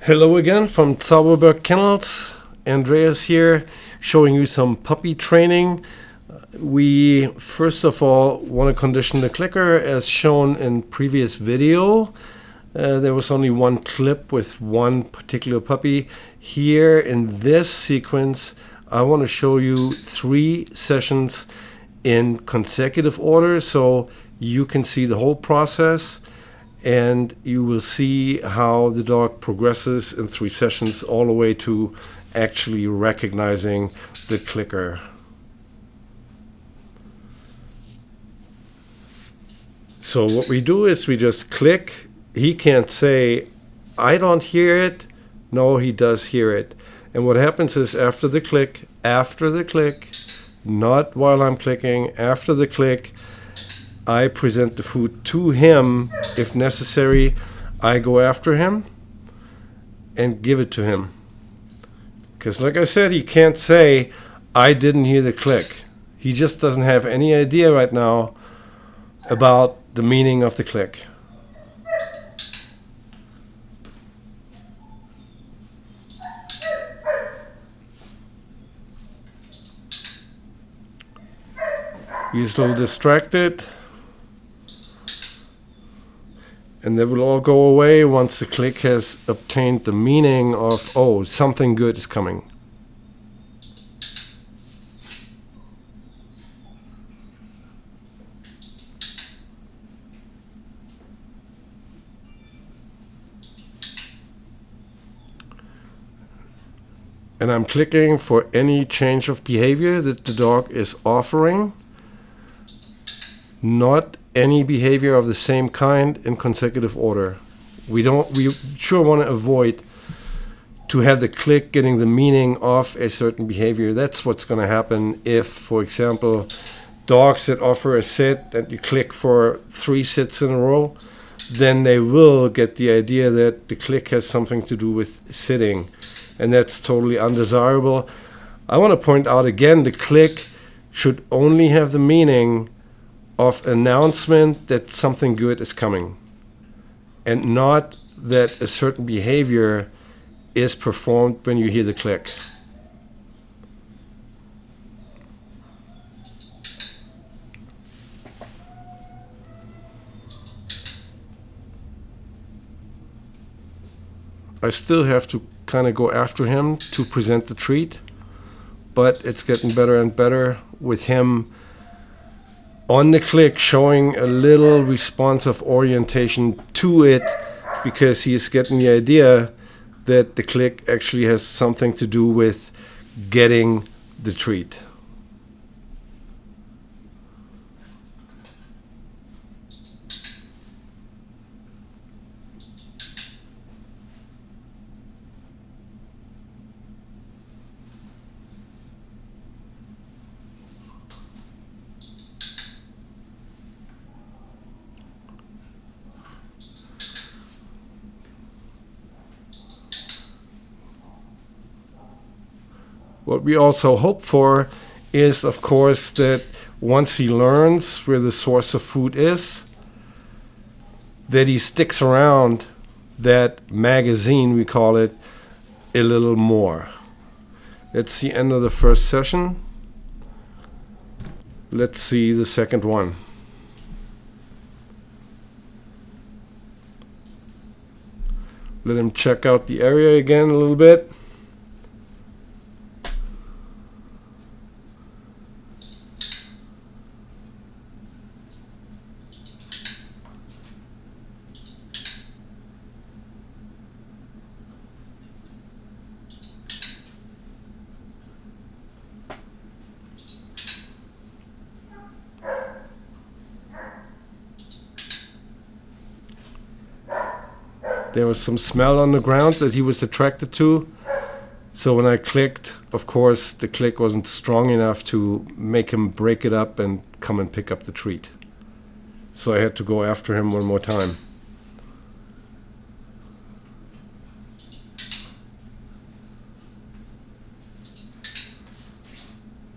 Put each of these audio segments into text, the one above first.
Hello again from Zauberberg Kennels. Andreas here, showing you some puppy training. We first of all want to condition the clicker as shown in previous video. There was only one clip with one particular puppy. Here in this sequence, I want to show you 3 sessions in consecutive order so you can see the whole process. And you will see how the dog progresses in 3 sessions all the way to actually recognizing the clicker. So what we do is we just click. He can't say, I don't hear it. No, he does hear it. And what happens is after the click, not while I'm clicking, after the click, I present the food to him. If necessary, I go after him and give it to him. Because like I said, he can't say, I didn't hear the click. He just doesn't have any idea right now about the meaning of the click. He's a little distracted. And they will all go away once the click has obtained the meaning of, oh, something good is coming. And I'm clicking for any change of behavior that the dog is offering. Not any behavior of the same kind in consecutive order. We sure want to avoid to have the click getting the meaning of a certain behavior. That's what's going to happen if, for example, dogs that offer a sit and you click for 3 sits in a row, then they will get the idea that the click has something to do with sitting, and that's totally undesirable. I want to point out again, the click should only have the meaning of announcement that something good is coming, and not that a certain behavior is performed when you hear the click. I still have to kind of go after him to present the treat, but it's getting better and better with him on the click showing a little responsive orientation to it, because he is getting the idea that the click actually has something to do with getting the treat. What we also hope for is, of course, that once he learns where the source of food is, that he sticks around that magazine, we call it, a little more. That's the end of the first session. Let's see the second one. Let him check out the area again a little bit. There was some smell on the ground that he was attracted to. So when I clicked, of course, the click wasn't strong enough to make him break it up and come and pick up the treat. So I had to go after him one more time.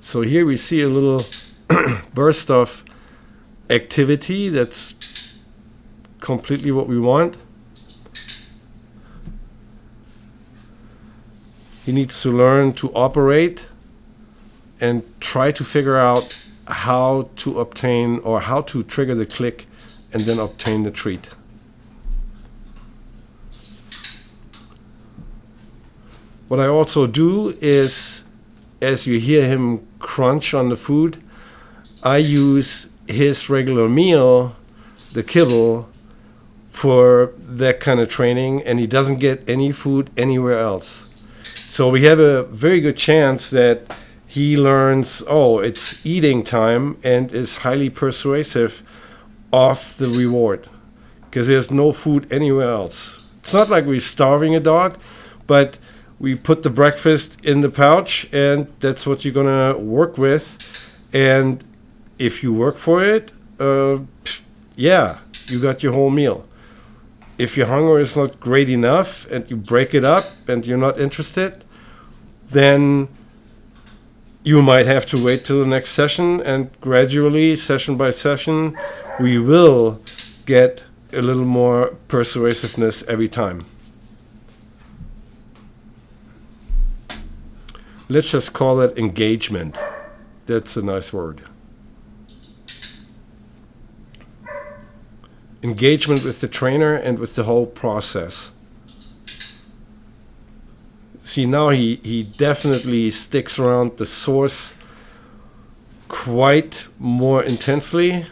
So here we see a little burst of activity that's completely what we want. He needs to learn to operate and try to figure out how to obtain or how to trigger the click and then obtain the treat. What I also do is, as you hear him crunch on the food, I use his regular meal, the kibble, for that kind of training, and he doesn't get any food anywhere else. So we have a very good chance that he learns, oh, it's eating time, and is highly persuasive of the reward because there's no food anywhere else. It's not like we're starving a dog, but we put the breakfast in the pouch, and that's what you're going to work with. And if you work for it, yeah, you got your whole meal. If your hunger is not great enough and you break it up and you're not interested, then you might have to wait till the next session, and gradually, session by session, we will get a little more persuasiveness every time. Let's just call it engagement. That's a nice word. Engagement with the trainer and with the whole process. See, now he definitely sticks around the source quite more intensely.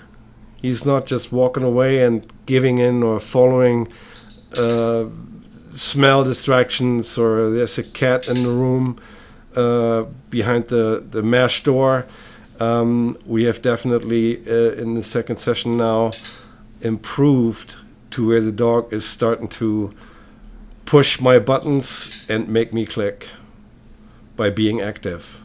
He's not just walking away and giving in or following smell distractions, or there's a cat in the room behind the mesh door. We have definitely, in the second session now, improved to where the dog is starting to push my buttons and make me click by being active.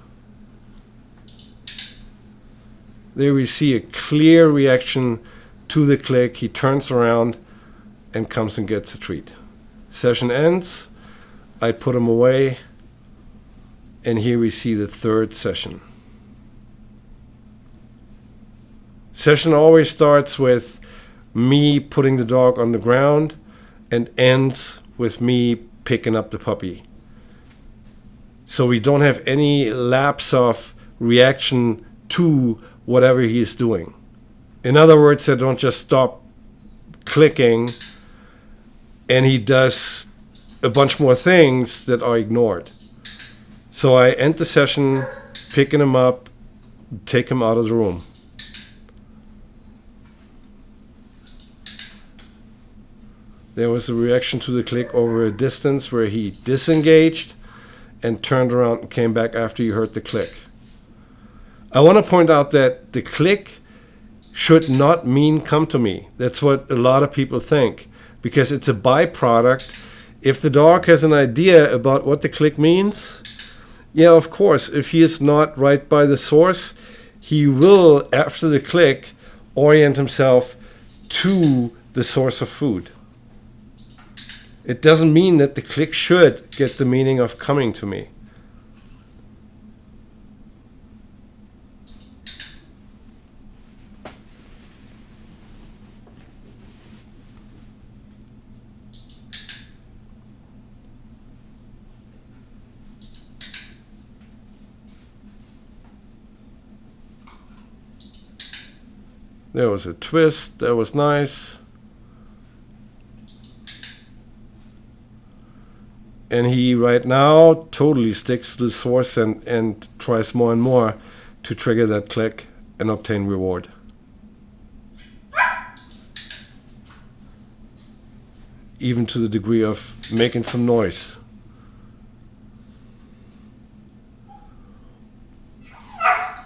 There we see a clear reaction to the click. He turns around and comes and gets a treat. Session ends. I put him away. And here we see the third session. Session always starts with me putting the dog on the ground and ends with me picking up the puppy. So we don't have any lapse of reaction to whatever he is doing. In other words, I don't just stop clicking and he does a bunch more things that are ignored. So I end the session, picking him up, take him out of the room. There was a reaction to the click over a distance where he disengaged and turned around and came back after you heard the click. I want to point out that the click should not mean come to me. That's what a lot of people think, because it's a byproduct. If the dog has an idea about what the click means, yeah, of course, if he is not right by the source, he will, after the click, orient himself to the source of food. It doesn't mean that the click should get the meaning of coming to me. There was a twist, that was nice. And he right now totally sticks to the source and tries more and more to trigger that click and obtain reward. Even to the degree of making some noise.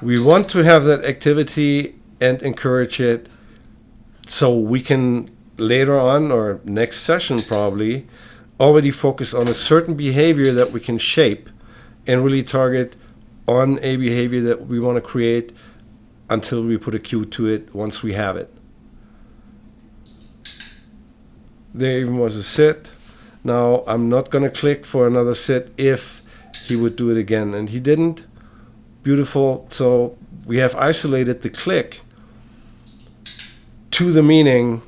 We want to have that activity and encourage it so we can later on, or next session probably, already focus on a certain behavior that we can shape and really target on a behavior that we want to create until we put a cue to it once we have it. There even was a sit. Now I'm not going to click for another sit if he would do it again, and he didn't. Beautiful. So we have isolated the click to the meaning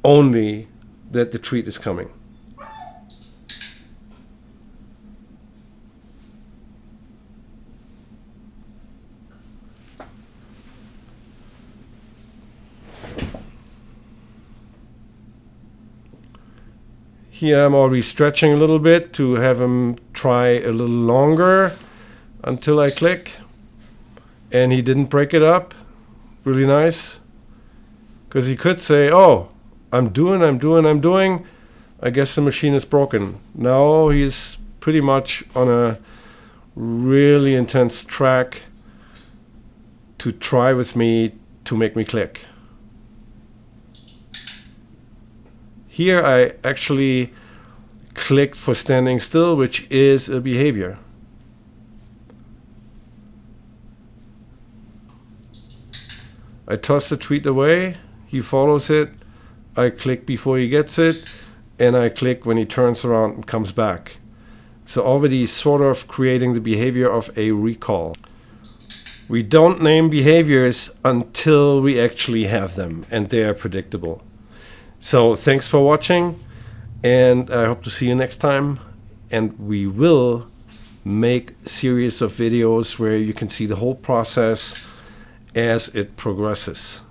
only that the treat is coming. Here I'm already stretching a little bit to have him try a little longer until I click. And he didn't break it up. Really nice. Because he could say, oh, I'm doing. I guess the machine is broken. Now he's pretty much on a really intense track to try with me to make me click. Here I actually clicked for standing still, which is a behavior. I toss the treat away, he follows it, I click before he gets it, and I click when he turns around and comes back. So already sort of creating the behavior of a recall. We don't name behaviors until we actually have them and they are predictable. So thanks for watching, and I hope to see you next time. And we will make a series of videos where you can see the whole process as it progresses.